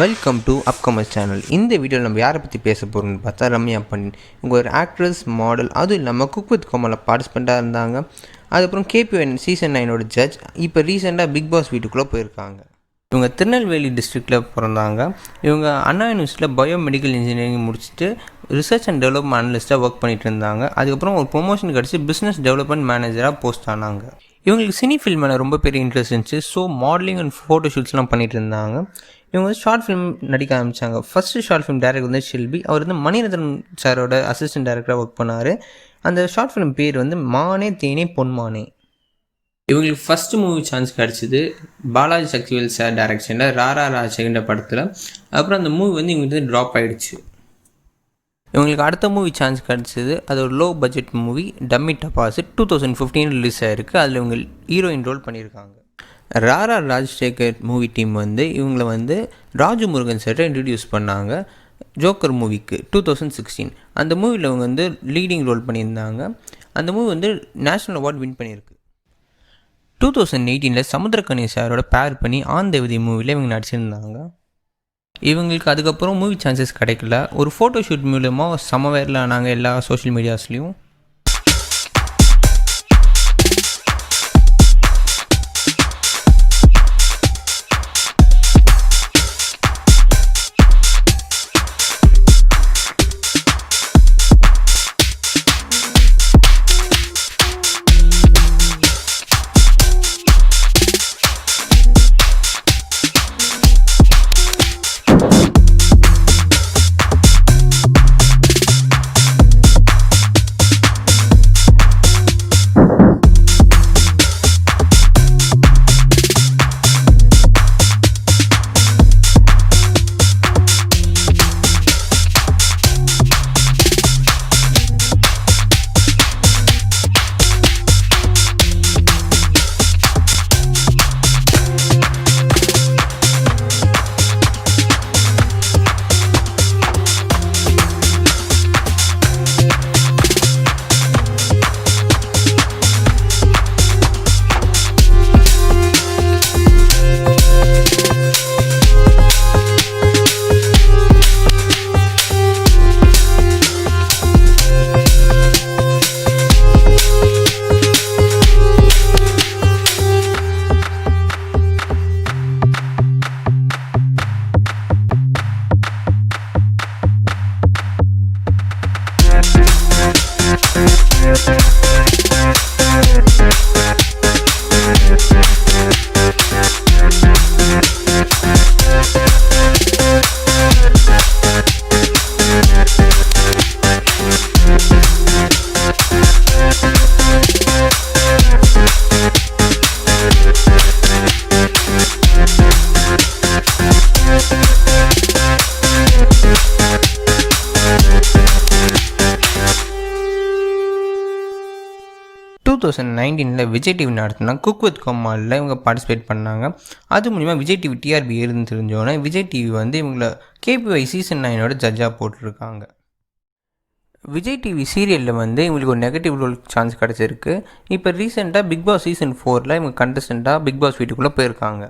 Welcome to அப்கமர்ஸ் channel. இந்த வீடியோவில் நம்ம யாரை பற்றி பேச போகிறோம்னு பார்த்தா ரம்யா பாண்டியன். இவங்க ஒரு ஆக்ட்ரஸ், மாடல், அதுவும் இல்லாமல் குக் வித் கோமாலில் பார்ட்டிசிபெண்ட்டாக இருந்தாங்க. அதுக்கப்புறம் KPN Season-9 ஜட்ஜ். இப்போ ரீசெண்டாக பிக் பாஸ் வீட்டுக்குள்ளே போயிருக்காங்க. இவங்க திருநெல்வேலி டிஸ்ட்ரிக்டில் பிறந்தாங்க. இவங்க அண்ணா யூனிவர்சிட்டியில் பயோமெடிக்கல் இன்ஜினியரிங் முடிச்சுட்டு ரிசர்ச் அண்ட் டெவலப்மெண்ட் அனலிஸ்ட்டாக ஒர்க் பண்ணிட்டு இருந்தாங்க. அதுக்கப்புறம் ஒரு ப்ரொமோஷன் கிடச்சி பிஸ்னஸ் டெவலப்மெண்ட் மேனேஜராக போஸ்ட் ஆனாங்க. இவங்களுக்கு சினி ஃபில்ம் மேலே ரொம்ப பெரிய இன்ட்ரெஸ்ட் இருந்துச்சு. ஸோ மாடலிங் அண்ட் ஃபோட்டோ ஷூட்ஸ்லாம் பண்ணிட்டு இருந்தாங்க. இவங்க வந்து ஷார்ட் ஃபிலிம் நடிக்க ஆரம்பித்தாங்க. ஃபஸ்ட்டு ஷார்ட் ஃபிலிம் டேரக்டர் வந்து ஷெல்பி. அவர் வந்து மணி ரத்னம் சாரோட அசிஸ்டன்ட் டேரக்டராக ஒர்க் பண்ணார். அந்த ஷார்ட் ஃபிலிம் பேர் வந்து மானே தேனே பொன்மானே. இவங்களுக்கு ஃபஸ்ட்டு மூவி சான்ஸ் கிடச்சிது பாலாஜி சக்திவேல் சார் டேரக்ஷனில் ரா ரா ராஜசேகர் படத்தில். அப்புறம் அந்த மூவி வந்து இவங்களுக்கு வந்து ட்ராப் ஆகிடுச்சு. இவங்களுக்கு அடுத்த மூவி சான்ஸ் கிடச்சிது. அது ஒரு low budget movie Dummy Tappasu 2015 release ஆகிருக்கு. அதில் இவங்க ஹீரோயின் ரோல் பண்ணியிருக்காங்க. ரா ரா ராஜசேகர் மூவி டீம் வந்து இவங்களை வந்து ராஜு முருகன் சார்ட்டை இன்ட்ரடியூஸ் பண்ணாங்க ஜோக்கர் மூவிக்கு 2016. அந்த மூவியில் இவங்க வந்து லீடிங் ரோல் பண்ணியிருந்தாங்க. அந்த மூவி வந்து நேஷ்னல் அவார்ட் வின் பண்ணியிருக்கு. 2018 சமுத்திரக்கனி சாரோட பேர் பண்ணி ஆன் தேவதை மூவியில் இவங்க நடிச்சிருந்தாங்க. இவங்களுக்கு அதுக்கப்புறம் மூவி சான்சஸ் கிடைக்கல. ஒரு ஃபோட்டோ ஷூட் மூலமாக செம வைரல் ஆனாங்க எல்லா சோஷியல் மீடியாஸ்லேயும். விஜய் டிவி நடத்தினா குக் வித் கோமாலில் இவங்க பார்ட்டிசிபேட் பண்ணாங்க. அது மூலிமா விஜய் டிவி டிஆர்பி ஏறுன்னு தெரிஞ்சோன்னே விஜய் டிவி வந்து இவங்களை KPI Season-9 ஜட்ஜாக போட்டிருக்காங்க. விஜய் டிவி சீரியலில் வந்து இவங்களுக்கு ஒரு நெகட்டிவ் ரோல் சான்ஸ் கிடச்சிருக்கு. இப்போ ரீசெண்டாக பிக் பாஸ் Season-4 இவங்க கண்டஸ்டண்ட்டாக பிக் பாஸ் வீட்டுக்குள்ளே போயிருக்காங்க.